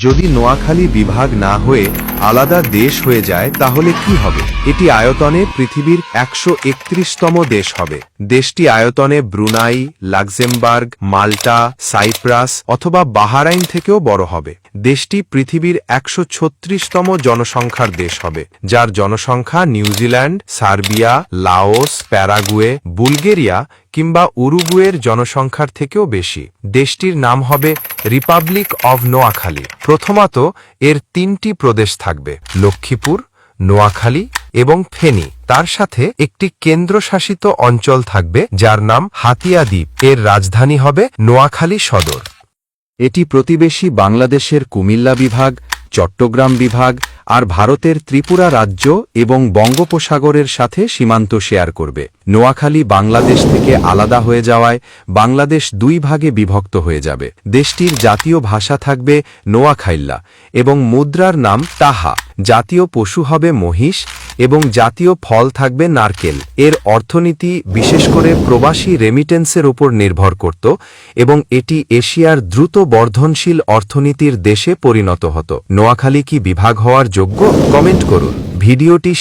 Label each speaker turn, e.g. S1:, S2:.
S1: যদি নোয়াখালী বিভাগ না হয়ে আলাদা দেশ হয়ে যায় তাহলে কি হবে? এটি আয়তনে পৃথিবীর 131তম দেশ হবে। দেশটি আয়তনে ব্রুনাই, লাক্সেমবার্গ, মাল্টা, সাইপ্রাস অথবা বাহারাইন থেকেও বড় হবে। দেশটি পৃথিবীর 136তম জনসংখ্যার দেশ হবে, যার জনসংখ্যা New Zealand, Serbia, Laos, Paraguay, Bulgaria কিংবা উরুগুয়ের জনসংখ্যার থেকেও বেশি। দেশটির নাম হবে রিপাবলিক অব নোয়াখালী। প্রথমত এর 3টি প্রদেশ থাকবে: লক্ষ্মীপুর, নোয়াখালী এবং ফেনী। তার সাথে একটি কেন্দ্রশাসিত অঞ্চল থাকবে যার নাম হাতিয়া দ্বীপ। এর রাজধানী হবে নোয়াখালী সদর। এটি প্রতিবেশী বাংলাদেশের কুমিল্লা বিভাগ, চট্টগ্রাম বিভাগ আর ভারতের ত্রিপুরা রাজ্য এবং বঙ্গোপসাগরের সাথে সীমান্ত শেয়ার করবে। নোয়াখালী বাংলাদেশ থেকে আলাদা হয়ে যাওয়ায় বাংলাদেশ 2 ভাগে বিভক্ত হয়ে যাবে। দেশটির জাতীয় ভাষা থাকবে নোয়াখাইল্লা এবং মুদ্রার নাম টাহা। জাতীয় পশু হবে মহিষ এবং জাতীয় ফল থাকবে নারকেল। এর অর্থনীতি বিশেষ করে প্রবাসী রেমিটেন্সের উপর নির্ভর করত এবং এটি এশিয়ার দ্রুত বর্ধনশীল অর্থনীতির দেশে পরিণত হতো। নোয়াখালী কি বিভাগ হওয়ার যোগ্য? কমেন্ট করুন। ভিডিওটি